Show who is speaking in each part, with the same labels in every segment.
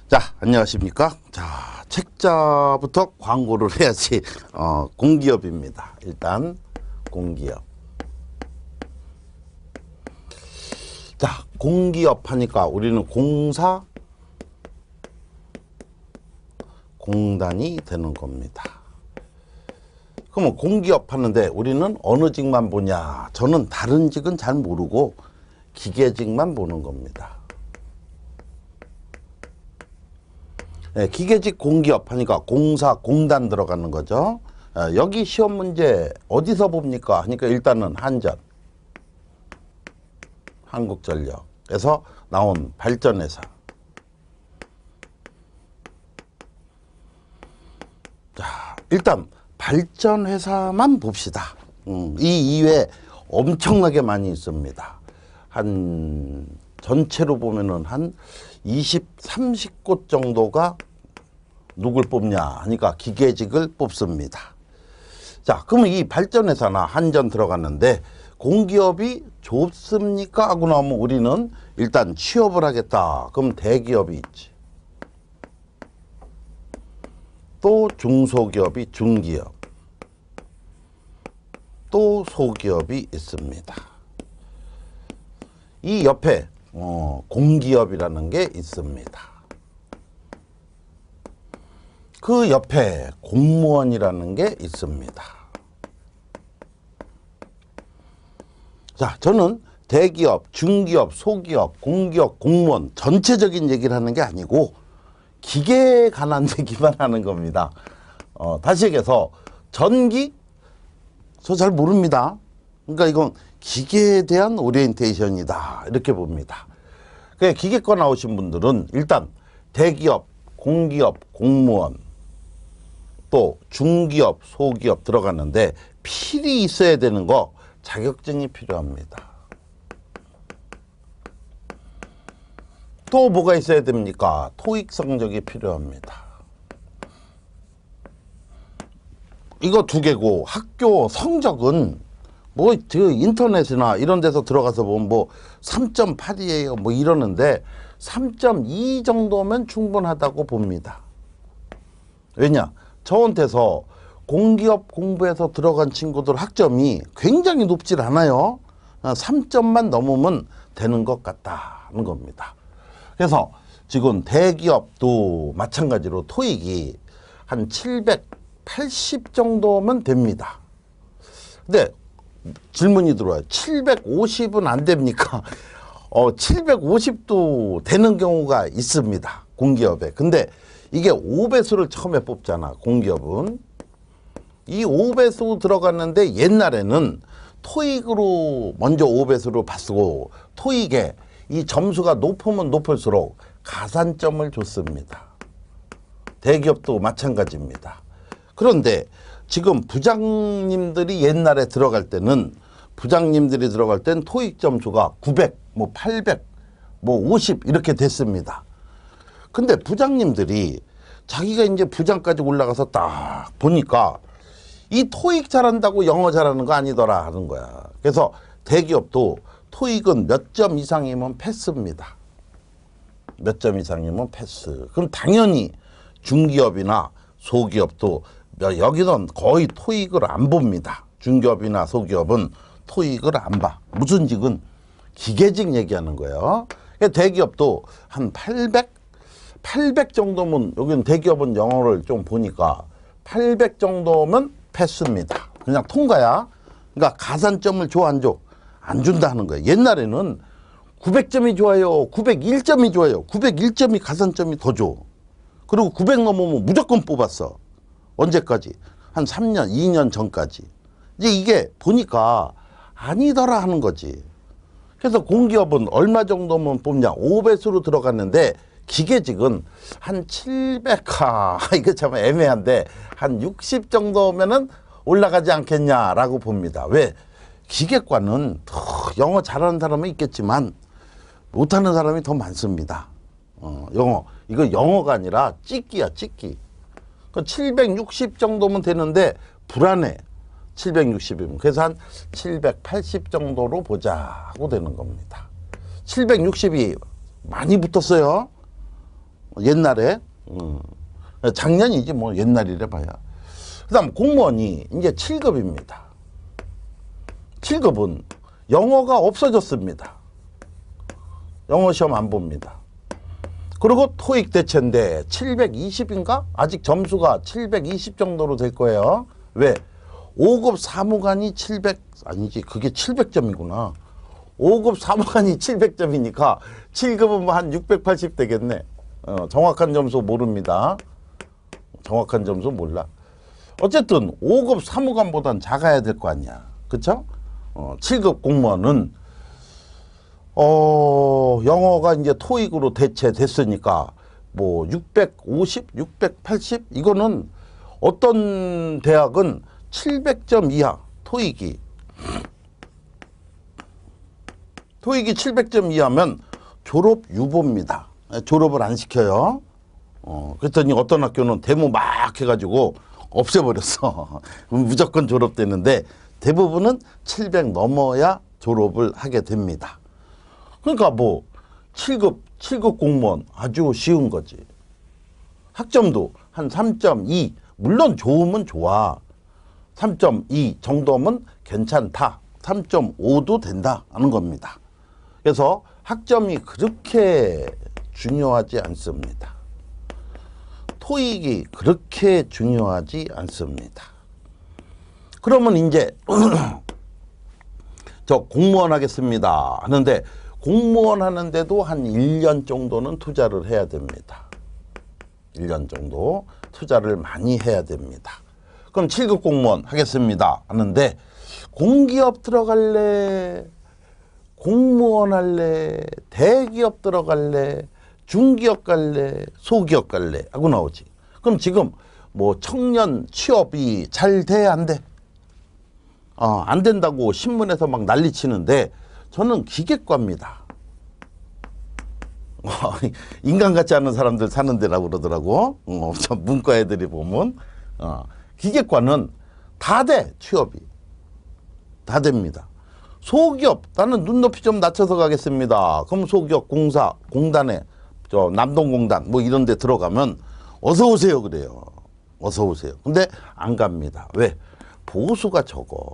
Speaker 1: 자, 안녕하십니까? 자, 책자부터 광고를 해야지. 공기업입니다. 일단 공기업. 자, 공기업 하니까 우리는 공사, 공단이 되는 겁니다. 그러면 공기업 하는데 우리는 어느 직만 보냐? 저는 다른 직은 잘 모르고 기계직만 보는 겁니다. 네, 기계직 공기업 하니까 공사, 공단 들어가는 거죠. 여기 시험 문제 어디서 봅니까? 하니까 일단은 한전, 한국전력에서 나온 발전회사. 자, 일단 발전회사만 봅시다. 이 이외에 엄청나게 많이 있습니다. 한 전체로 보면은 한 20, 30곳 정도가 누굴 뽑냐 하니까 기계직을 뽑습니다. 자, 그러면 이 발전회사나 한전 들어갔는데 공기업이 좁습니까? 하고 나오면 우리는 일단 취업을 하겠다. 그럼 대기업이 있지. 또 중소기업이 중기업. 또 소기업이 있습니다. 이 옆에 공기업이라는 게 있습니다. 그 옆에 공무원이라는 게 있습니다. 자, 저는 대기업, 중기업, 소기업, 공기업, 공무원 전체적인 얘기를 하는 게 아니고 기계에 관한 얘기만 하는 겁니다. 다시 얘기해서 전기? 저 잘 모릅니다. 그러니까 이건 기계에 대한 오리엔테이션이다 이렇게 봅니다. 그러니까 기계과 나오신 분들은 일단 대기업, 공기업, 공무원 또 중기업, 소기업 들어갔는데 필히 있어야 되는 거 자격증이 필요합니다. 또 뭐가 있어야 됩니까? 토익 성적이 필요합니다. 이거 두 개고 학교 성적은 뭐 저 인터넷이나 이런 데서 들어가서 보면 뭐 3.8이에요 뭐 이러는데 3.2 정도면 충분하다고 봅니다. 왜냐? 저한테서 공기업 공부해서 들어간 친구들 학점이 굉장히 높질 않아요. 3점만 넘으면 되는 것 같다는 겁니다. 그래서 지금 대기업도 마찬가지로 토익이 한 780 정도면 됩니다. 근데 질문이 들어와요. 750은 안 됩니까? 750도 되는 경우가 있습니다. 공기업에. 근데 이게 5배수를 처음에 뽑잖아. 공기업은. 이 5배수 들어갔는데 옛날에는 토익으로 먼저 5배수로 봤고 토익에 이 점수가 높으면 높을수록 가산점을 줬습니다. 대기업도 마찬가지입니다. 그런데 지금 부장님들이 옛날에 들어갈 때는 부장님들이 들어갈 땐 토익 점수가 900, 뭐 800, 뭐 50 이렇게 됐습니다. 근데 부장님들이 자기가 이제 부장까지 올라가서 딱 보니까 이 토익 잘한다고 영어 잘하는 거 아니더라 하는 거야. 그래서 대기업도 토익은 몇 점 이상이면 패스입니다. 몇 점 이상이면 패스. 그럼 당연히 중기업이나 소기업도 여기는 거의 토익을 안 봅니다. 중기업이나 소기업은 토익을 안 봐. 무슨 직은 기계직 얘기하는 거예요. 대기업도 한 800 정도면 여기는 대기업은 영어를 좀 보니까 800 정도면 패스입니다. 그냥 통과야. 그러니까 가산점을 줘 안 줘? 안 준다 하는 거예요. 옛날에는 900점이 좋아요. 901점이 좋아요. 901점이 가산점이 더 줘. 그리고 900 넘으면 무조건 뽑았어. 언제까지? 한 3년, 2년 전까지. 이제 이게 보니까 아니더라 하는 거지. 그래서 공기업은 얼마 정도면 뽑냐? 5배수로 들어갔는데 기계직은 한 700하. 이거 참 애매한데 한 60 정도면은 올라가지 않겠냐라고 봅니다. 왜? 기계과는 영어 잘하는 사람은 있겠지만 못하는 사람이 더 많습니다. 영어. 이거 영어가 아니라 찍기야, 찍기. 760 정도면 되는데 불안해. 760이면. 그래서 한 780 정도로 보자 하고 되는 겁니다. 760이 많이 붙었어요. 옛날에. 작년이지 뭐 옛날이래 봐야. 그다음 공무원이 이제 7급입니다. 7급은 영어가 없어졌습니다. 영어 시험 안 봅니다. 그리고 토익 대체인데 720인가? 아직 점수가 720 정도로 될 거예요. 왜? 5급 사무관이 700, 아니지, 그게 700점이구나. 5급 사무관이 700점이니까 7급은 뭐 한 680 되겠네. 정확한 점수 모릅니다. 정확한 점수 몰라. 어쨌든 5급 사무관보단 작아야 될 거 아니야. 그쵸? 7급 공무원은 영어가 이제 토익으로 대체됐으니까 뭐 650, 680 이거는 어떤 대학은 700점 이하 토익이 700점 이하면 졸업 유보입니다. 졸업을 안 시켜요. 그랬더니 어떤 학교는 데모 막 해가지고 없애버렸어. 무조건 졸업되는데 대부분은 700 넘어야 졸업을 하게 됩니다. 그러니까 뭐 7급 공무원 아주 쉬운 거지. 학점도 한 3.2 물론 좋으면 좋아. 3.2 정도면 괜찮다. 3.5도 된다 하는 겁니다. 그래서 학점이 그렇게 중요하지 않습니다. 토익이 그렇게 중요하지 않습니다. 그러면 이제 저 공무원 하겠습니다 하는데 공무원 하는데도 한 1년 정도는 투자를 해야 됩니다. 1년 정도 투자를 많이 해야 됩니다. 그럼 7급 공무원 하겠습니다 하는데 공기업 들어갈래? 공무원 할래? 대기업 들어갈래? 중기업 갈래? 소기업 갈래? 하고 나오지. 그럼 지금 뭐 청년 취업이 잘 돼? 안 돼? 안 된다고 신문에서 막 난리치는데 저는 기계과입니다. 인간 같지 않은 사람들 사는 데라고 그러더라고. 저 문과 애들이 보면 기계과는 다 돼. 취업이 다 됩니다. 소기업 나는 눈높이 좀 낮춰서 가겠습니다. 그럼 소기업 공사 공단에 저 남동공단 뭐 이런 데 들어가면 어서 오세요 그래요. 어서 오세요. 근데 안 갑니다. 왜? 보수가 적어.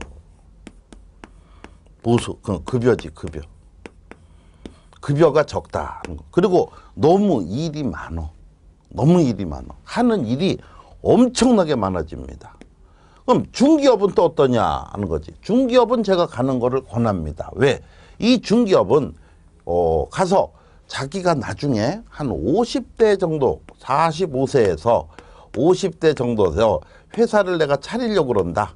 Speaker 1: 보수 급여지 급여. 급여가 적다. 그리고 너무 일이 많어. 너무 일이 많어. 하는 일이 엄청나게 많아집니다. 그럼 중기업은 또 어떠냐 하는 거지. 중기업은 제가 가는 거를 권합니다. 왜? 이 중기업은 가서 자기가 나중에 한 50대 정도 45세에서 50대 정도에서 회사를 내가 차리려고 그런다.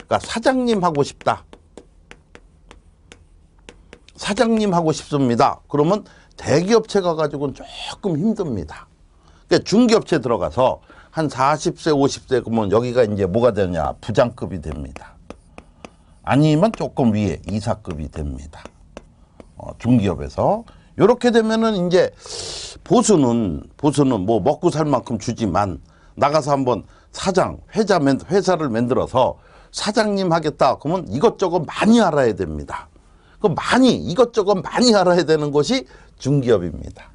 Speaker 1: 그러니까 사장님 하고 싶다. 사장님 하고 싶습니다. 그러면 대기업체 가가지고는 조금 힘듭니다. 그러니까 중기업체 들어가서 한 40세, 50세 그러면 여기가 이제 뭐가 되냐? 부장급이 됩니다. 아니면 조금 위에 이사급이 됩니다. 중기업에서. 이렇게 되면은 이제 보수는 뭐 먹고 살 만큼 주지만 나가서 한번 사장, 회사를 만들어서 사장님 하겠다. 그러면 이것저것 많이 알아야 됩니다. 그 이것저것 많이 알아야 되는 것이 중기업입니다.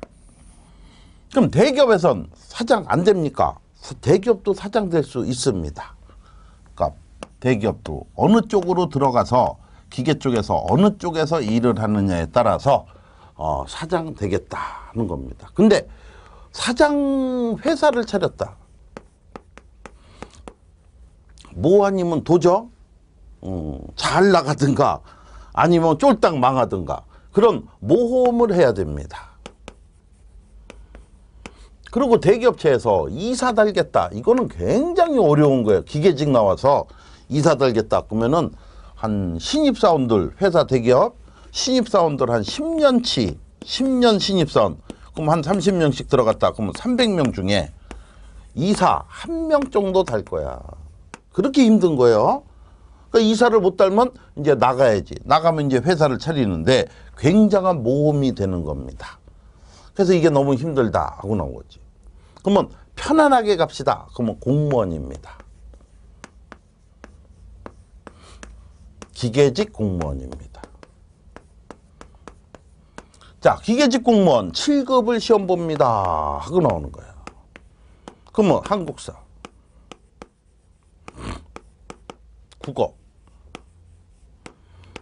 Speaker 1: 그럼 대기업에선 사장 안 됩니까? 대기업도 사장 될 수 있습니다. 그러니까 대기업도 어느 쪽으로 들어가서 기계 쪽에서 어느 쪽에서 일을 하느냐에 따라서 사장 되겠다 하는 겁니다. 근데 사장 회사를 차렸다. 뭐 아니면 도저 잘 나가든가 아니면 쫄딱 망하든가 그런 모험을 해야 됩니다. 그리고 대기업체에서 이사 달겠다. 이거는 굉장히 어려운 거예요. 기계직 나와서 이사 달겠다. 그러면은 한 신입사원들 회사 대기업 신입사원들 한 10년 신입사원 그럼 한 30명씩 들어갔다. 그러면 300명 중에 이사 1명 정도 달 거야. 그렇게 힘든 거예요. 그러니까 이사를 못 달면 이제 나가야지. 나가면 이제 회사를 차리는데 굉장한 모험이 되는 겁니다. 그래서 이게 너무 힘들다 하고 나온 거지. 그러면 편안하게 갑시다. 그러면 공무원입니다. 기계직 공무원입니다. 자, 기계직 공무원 7급을 시험 봅니다 하고 나오는 거야. 그러면 한국사, 국어,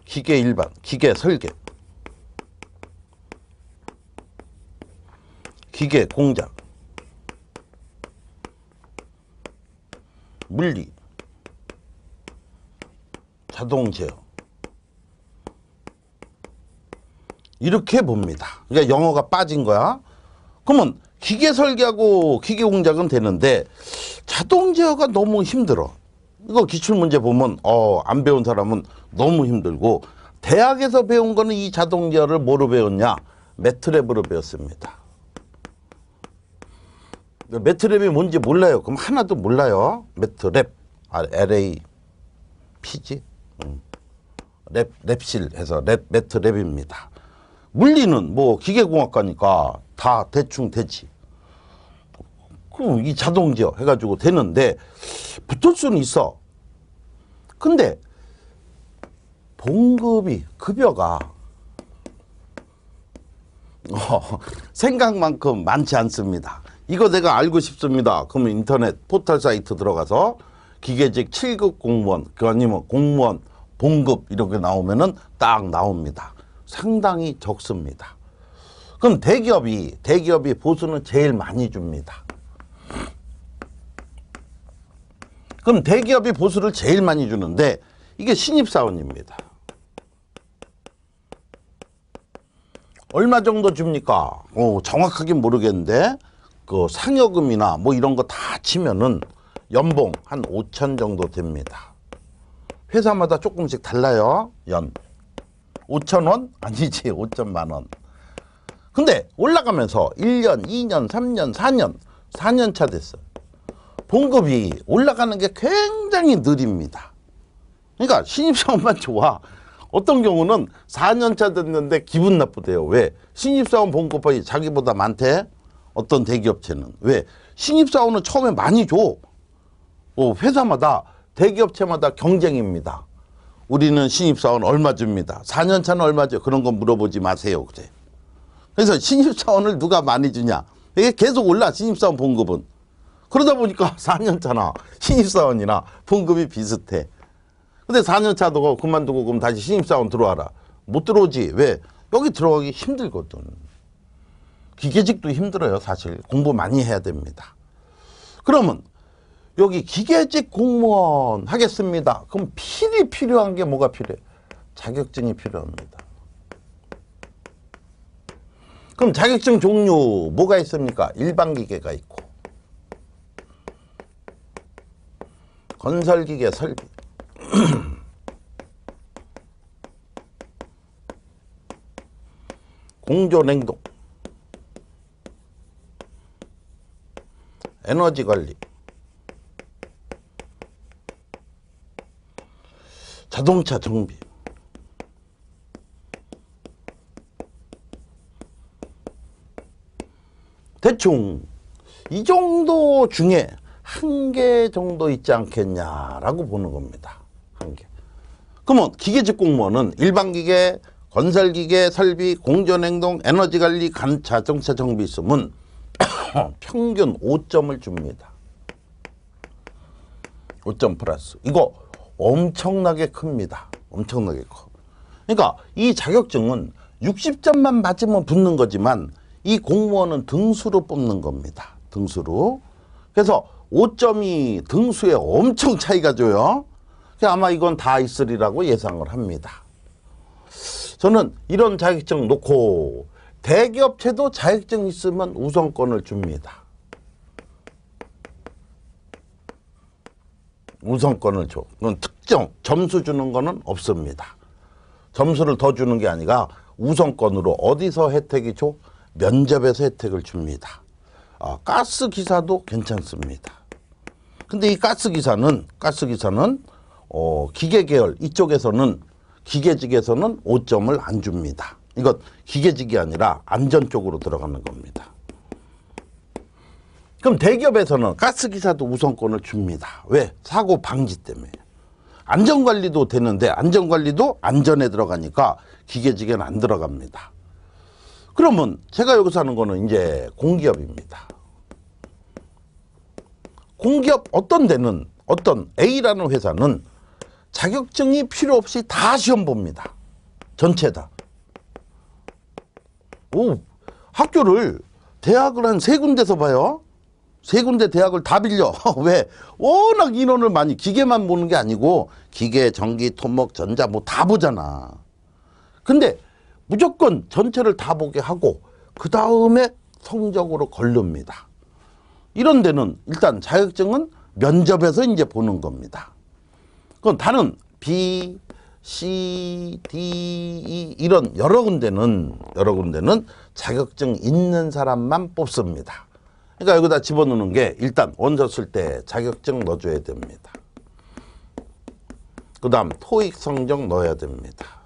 Speaker 1: 기계 일반, 기계 설계, 기계 공장, 물리, 자동 제어 이렇게 봅니다. 그러니까 영어가 빠진 거야. 그러면 기계 설계하고 기계 공작은 되는데 자동 제어가 너무 힘들어. 이거 기출문제 보면 안 배운 사람은 너무 힘들고, 대학에서 배운 거는 이 자동 제어를 뭐로 배웠냐? 매트랩으로 배웠습니다. 매트랩이 뭔지 몰라요. 그럼 하나도 몰라요. 매트랩, LAPG, 랩실 해서 매트랩입니다. 물리는 뭐 기계공학과니까 다 대충 되지. 그럼 이 자동제어 해가지고 되는데 붙을 수는 있어. 근데 봉급이, 급여가 생각만큼 많지 않습니다. 이거 내가 알고 싶습니다. 그러면 인터넷 포털 사이트 들어가서 기계직 7급 공무원, 아니면 공무원 봉급 이렇게 나오면은 딱 나옵니다. 상당히 적습니다. 그럼 대기업이 보수는 제일 많이 줍니다. 그럼 대기업이 보수를 제일 많이 주는데 이게 신입사원입니다. 얼마 정도 줍니까? 정확하게 모르겠는데 그 상여금이나 뭐 이런 거 다 치면은 연봉 한 5천 정도 됩니다. 회사마다 조금씩 달라요. 5천 원? 아니지, 5천만 원. 근데 올라가면서 1년, 2년, 3년, 4년 차 됐어. 봉급이 올라가는 게 굉장히 느립니다. 그러니까 신입사원만 좋아. 어떤 경우는 4년 차 됐는데 기분 나쁘대요. 왜? 신입사원 봉급이 자기보다 많대. 어떤 대기업체는. 왜? 신입사원은 처음에 많이 줘. 회사마다, 대기업체마다 경쟁입니다. 우리는 신입사원 얼마 줍니다. 4년 차는 얼마 줘? 그런 거 물어보지 마세요. 그래. 그래서 신입사원을 누가 많이 주냐? 이게 계속 올라, 신입사원 봉급은. 그러다 보니까 4년 차나 신입사원이나 봉급이 비슷해. 근데 4년 차도 그만두고 그럼 다시 신입사원 들어와라. 못 들어오지. 왜? 여기 들어가기 힘들거든. 기계직도 힘들어요. 사실 공부 많이 해야 됩니다. 그러면 여기 기계직 공무원 하겠습니다. 그럼 필요한 게 뭐가 필요해? 자격증이 필요합니다. 그럼 자격증 종류 뭐가 있습니까? 일반 기계가 있고, 건설기계 설비, 공조냉동, 에너지관리, 자동차 정비, 대충 이 정도 중에 한 개 정도 있지 않겠냐라고 보는 겁니다. 한 개. 그러면 기계직 공무원은 일반기계, 건설기계, 설비, 공조냉동, 에너지관리, 자동차 정비 있으면 평균 5점을 줍니다. 5점 플러스. 이거 엄청나게 큽니다. 엄청나게 커. 그러니까 이 자격증은 60점만 맞으면 붙는 거지만 이 공무원은 등수로 뽑는 겁니다. 등수로. 그래서 5점이 등수에 엄청 차이가 줘요. 아마 이건 다 있으리라고 예상을 합니다. 저는 이런 자격증 놓고 대기업체도 자격증 있으면 우선권을 줍니다. 우선권을 줘. 그건 특정 점수 주는 거는 없습니다. 점수를 더 주는 게 아니라 우선권으로 어디서 혜택이 줘? 면접에서 혜택을 줍니다. 가스 기사도 괜찮습니다. 근데 이 가스 기사는 기계 계열 이쪽에서는 기계직에서는 5점을 안 줍니다. 이건 기계직이 아니라 안전 쪽으로 들어가는 겁니다. 그럼 대기업에서는 가스 기사도 우선권을 줍니다. 왜? 사고 방지 때문에. 안전관리도 되는데 안전관리도 안전에 들어가니까 기계직에는 안 들어갑니다. 그러면 제가 여기서 하는 거는 이제 공기업입니다. 공기업 어떤 데는 어떤 A라는 회사는 자격증이 필요 없이 다 시험 봅니다. 전체 다. 학교를 대학을 한 3군데서 봐요. 3군데 대학을 다 빌려. 왜? 워낙 인원을 많이 기계만 보는 게 아니고 기계, 전기, 토목, 전자 뭐 다 보잖아. 근데 무조건 전체를 다 보게 하고 그 다음에 성적으로 걸릅니다. 이런 데는 일단 자격증은 면접에서 이제 보는 겁니다. 그건 다른 B, C, D, E 이런 여러 군데는 자격증 있는 사람만 뽑습니다. 그러니까 여기다 집어넣는 게 일단 원서 쓸 때 자격증 넣어줘야 됩니다. 그 다음 토익 성적 넣어야 됩니다.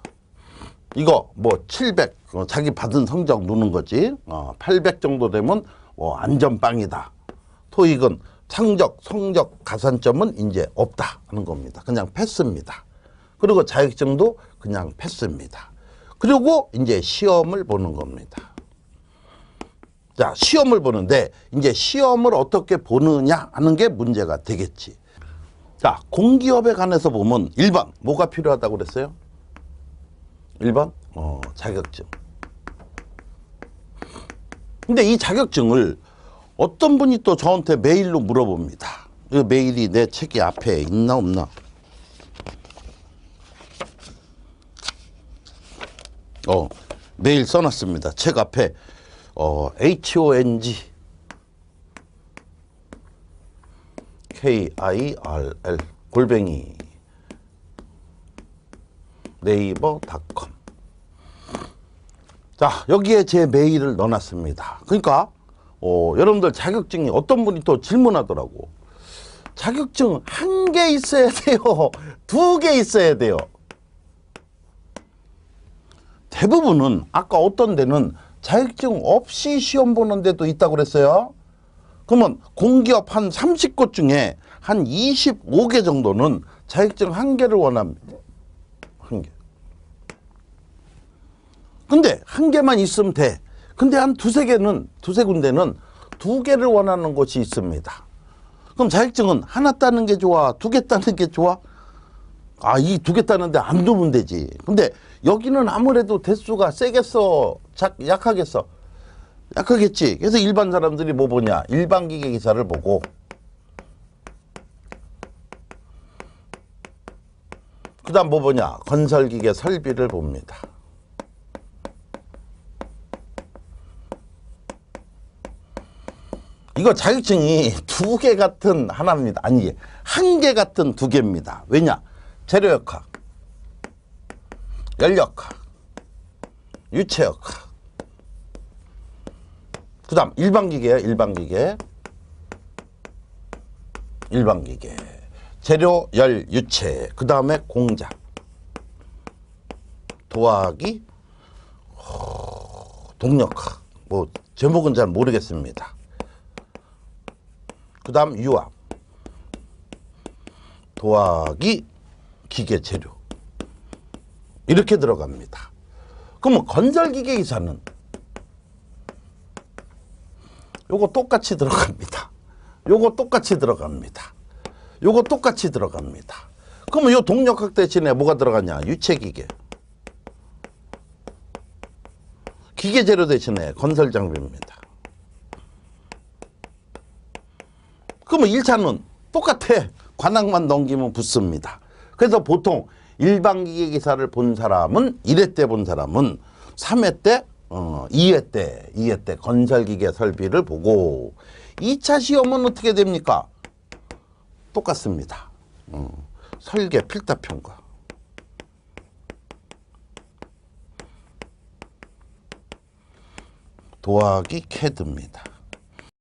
Speaker 1: 이거 뭐 700 자기 받은 성적 넣는 거지. 800 정도 되면 안전빵이다. 토익은 성적 가산점은 이제 없다 하는 겁니다. 그냥 패스입니다. 그리고 자격증도 그냥 패스입니다. 그리고 이제 시험을 보는 겁니다. 자, 시험을 보는데 이제 시험을 어떻게 보느냐 하는 게 문제가 되겠지. 자, 공기업에 관해서 보면 1번 뭐가 필요하다고 그랬어요? 1번 자격증. 근데 이 자격증을 어떤 분이 또 저한테 메일로 물어봅니다. 이 메일이 내 책이 앞에 있나 없나? 메일 써놨습니다. 책 앞에 HONG KIRL 골뱅이 네이버.com. 자, 여기에 제 메일을 넣어놨습니다. 그러니까 여러분들 자격증이 어떤 분이 또 질문하더라고. 자격증 1개 있어야 돼요? 2개 있어야 돼요? 대부분은 아까 어떤 데는 자격증 없이 시험 보는 데도 있다고 그랬어요. 그러면 공기업 한 30곳 중에 한 25개 정도는 자격증 1개를 원합니다. 1개. 근데 1개만 있으면 돼. 근데 한 두세 군데는 2개를 원하는 곳이 있습니다. 그럼 자격증은 하나 따는 게 좋아? 2개 따는 게 좋아? 이 2개 따는데 안 두면 되지. 근데 여기는 아무래도 대수가 세겠어? 약하겠어? 약하겠지. 그래서 일반 사람들이 뭐 보냐? 일반 기계 기사를 보고 그 다음 뭐 보냐? 건설기계 설비를 봅니다. 이거 자격증이 2개 같은 하나입니다. 아니 1개 같은 2개입니다. 왜냐? 재료역학, 연력학, 유체역학. 그 다음 일반기계예요. 일반기계. 재료, 열, 유체. 그 다음에 공작. 도화기, 동력학. 뭐 제목은 잘 모르겠습니다. 그 다음 유압. 도화기, 기계 재료. 이렇게 들어갑니다. 그러면 건설기계 기사는 요거 똑같이 들어갑니다. 요거 똑같이 들어갑니다. 요거 똑같이 들어갑니다. 그러면 요 동력학 대신에 뭐가 들어가냐? 유체기계. 기계재료 대신에 건설장비입니다. 그러면 1차는 똑같아. 관악만 넘기면 붙습니다. 그래서 보통 일반기계 기사를 본 사람은 1회 때 본 사람은 3회 때 2회 때 건설기계 설비를 보고 2차 시험은 어떻게 됩니까? 똑같습니다. 설계 필답평가. 도화기 캐드입니다.